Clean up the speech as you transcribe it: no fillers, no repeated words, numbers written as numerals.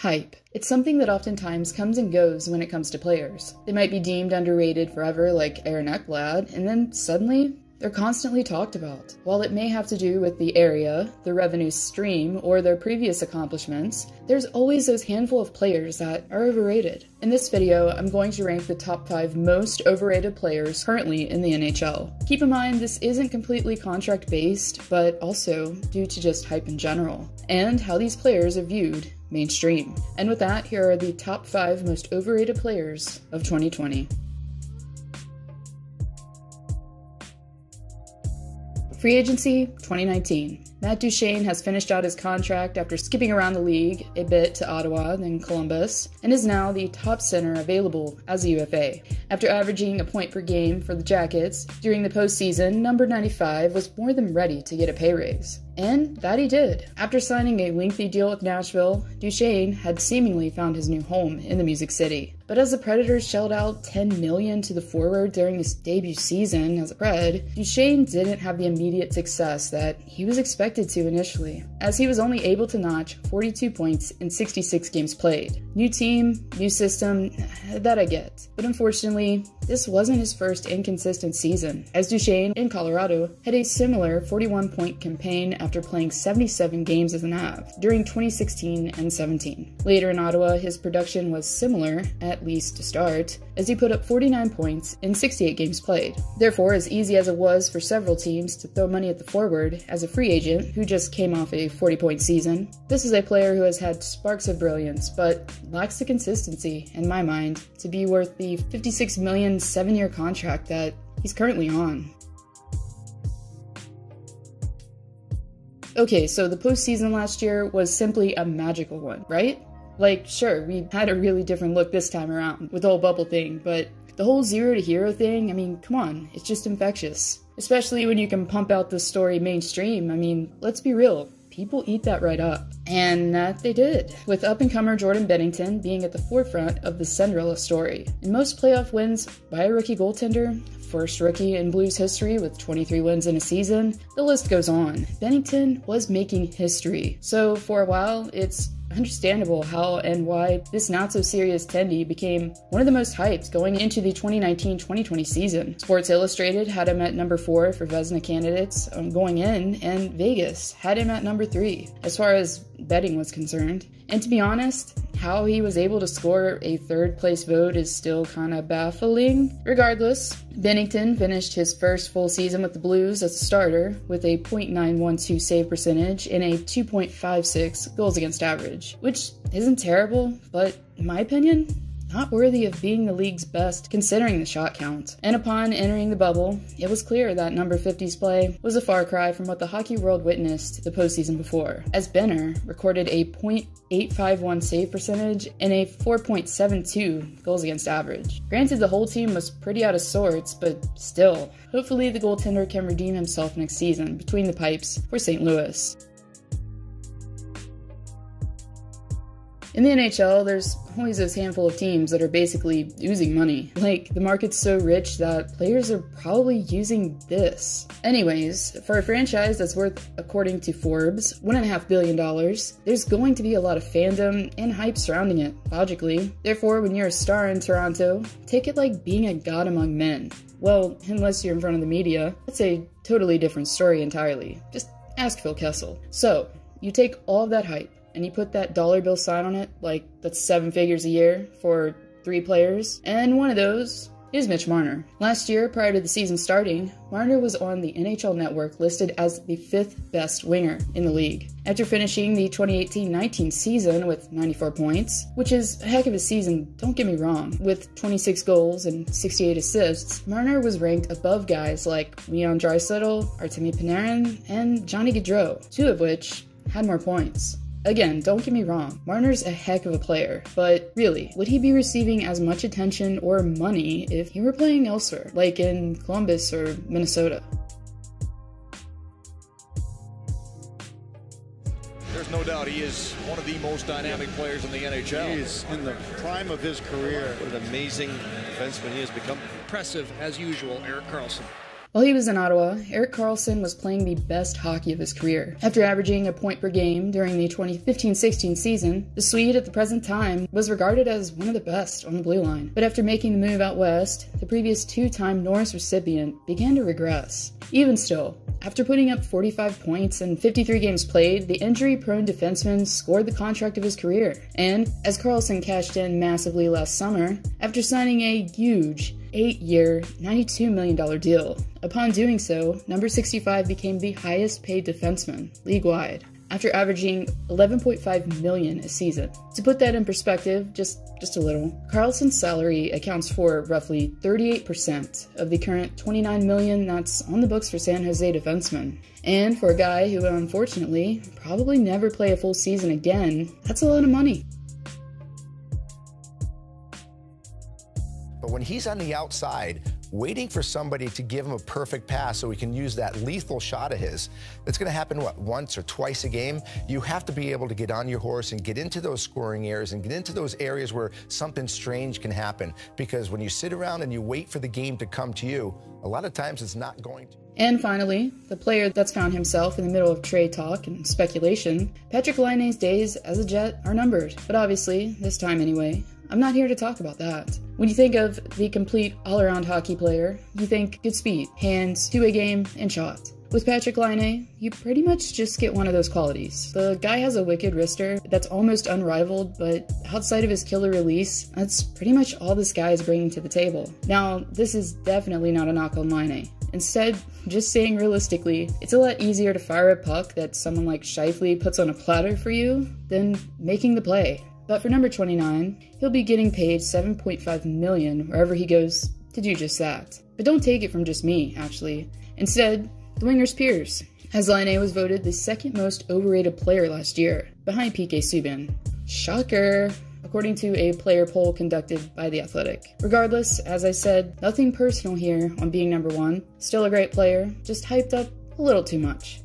Hype. It's something that oftentimes comes and goes when it comes to players. They might be deemed underrated forever like Aaron Ekblad, and then suddenly they're constantly talked about. While it may have to do with the area, the revenue stream, or their previous accomplishments, there's always those handful of players that are overrated. In this video, I'm going to rank the top 5 most overrated players currently in the NHL. Keep in mind, this isn't completely contract-based, but also due to just hype in general, and how these players are viewed mainstream. And with that, here are the top 5 most overrated players of 2020. Free Agency 2019. Matt Duchene has finished out his contract after skipping around the league a bit to Ottawa, then Columbus, and is now the top center available as a UFA. After averaging a point per game for the Jackets during the postseason, number 95 was more than ready to get a pay raise. And that he did. After signing a lengthy deal with Nashville, Duchene had seemingly found his new home in the Music City. But as the Predators shelled out $10 million to the forward during his debut season as a Pred, Duchene didn't have the immediate success that he was expected to initially, as he was only able to notch 42 points in 66 games played. New team, new system, that I get. But unfortunately, this wasn't his first inconsistent season, as Duchene in Colorado had a similar 41-point campaign after playing 77 games as an Av during 2016 and 17. Later in Ottawa, his production was similar, at least to start, as he put up 49 points in 68 games played. Therefore, as easy as it was for several teams to throw money at the forward as a free agent who just came off a 40-point season, this is a player who has had sparks of brilliance, but lacks the consistency, in my mind, to be worth the $56 million 7-year contract that he's currently on. Okay, so the postseason last year was simply a magical one, right? Like, sure, we had a really different look this time around with the whole bubble thing, but the whole zero to hero thing, I mean, come on, it's just infectious. Especially when you can pump out this story mainstream. I mean, let's be real. People eat that right up. And that they did, with up-and-comer Jordon Bennington being at the forefront of the Cinderella story. In most playoff wins by a rookie goaltender, first rookie in Blues history with 23 wins in a season, the list goes on. Bennington was making history. So for a while, it's understandable how and why this not-so-serious Tendy became one of the most hyped going into the 2019-2020 season. Sports Illustrated had him at number 4 for Vezina candidates going in, and Vegas had him at number 3 as far as betting was concerned. And to be honest, how he was able to score a 3rd place vote is still kind of baffling. Regardless, Bennington finished his first full season with the Blues as a starter with a .912 save percentage and a 2.56 goals against average, which isn't terrible, but in my opinion, not worthy of being the league's best considering the shot count. And upon entering the bubble, it was clear that number 50's play was a far cry from what the hockey world witnessed the postseason before, as Benner recorded a .851 save percentage and a 4.72 goals against average. Granted, the whole team was pretty out of sorts, but still, hopefully the goaltender can redeem himself next season between the pipes for St. Louis. In the NHL, there's always this handful of teams that are basically oozing money. Like, the market's so rich that players are probably using this. Anyways, for a franchise that's worth, according to Forbes, $1.5 billion, there's going to be a lot of fandom and hype surrounding it, logically. Therefore, when you're a star in Toronto, take it like being a god among men. Well, unless you're in front of the media, that's a totally different story entirely. Just ask Phil Kessel. So, you take all of that hype, and you put that dollar bill sign on it, like that's 7 figures a year for 3 players, and one of those is Mitch Marner. Last year, prior to the season starting, Marner was on the NHL Network listed as the 5th best winger in the league. After finishing the 2018-19 season with 94 points, which is a heck of a season, don't get me wrong, with 26 goals and 68 assists, Marner was ranked above guys like Leon Draisaitl, Artemi Panarin, and Johnny Gaudreau, 2 of which had more points. Again, don't get me wrong, Marner's a heck of a player, but really, would he be receiving as much attention or money if he were playing elsewhere, like in Columbus or Minnesota? There's no doubt he is one of the most dynamic players in the NHL. He is in the prime of his career. What an amazing defenseman he has become. Impressive, as usual, Erik Carlson. While he was in Ottawa, Erik Carlson was playing the best hockey of his career. After averaging a point per game during the 2015-16 season, the Swede at the present time was regarded as one of the best on the blue line. But after making the move out west, the previous two-time Norris recipient began to regress. Even still, after putting up 45 points and 53 games played, the injury-prone defenseman scored the contract of his career. And as Carlson cashed in massively last summer, after signing a huge 8-year, $92 million deal. Upon doing so, number 65 became the highest paid defenseman league-wide, after averaging $11.5 million a season. To put that in perspective, just a little, Carlson's salary accounts for roughly 38% of the current $29 million that's on the books for San Jose defensemen. And for a guy who, unfortunately, probably never play a full season again, that's a lot of money. But when he's on the outside, waiting for somebody to give him a perfect pass so he can use that lethal shot of his, that's going to happen, what, once or twice a game? You have to be able to get on your horse and get into those scoring areas and get into those areas where something strange can happen. Because when you sit around and you wait for the game to come to you, a lot of times it's not going to. And finally, the player that's found himself in the middle of trade talk and speculation, Patrik Laine's days as a Jet are numbered. But obviously, this time anyway, I'm not here to talk about that. When you think of the complete all-around hockey player, you think good speed, hands, two-way game, and shot. With Patrik Laine, you pretty much just get one of those qualities. The guy has a wicked wrister that's almost unrivaled, but outside of his killer release, that's pretty much all this guy is bringing to the table. Now, this is definitely not a knock on Laine. Instead, just saying realistically, it's a lot easier to fire a puck that someone like Scheifele puts on a platter for you than making the play. But for number 29, he'll be getting paid $7.5 million wherever he goes to do just that. But don't take it from just me, actually. Instead, the winger's peers, as Laine was voted the second most overrated player last year, behind PK Subban. Shocker, according to a player poll conducted by The Athletic. Regardless, as I said, nothing personal here on being number one. Still a great player, just hyped up a little too much.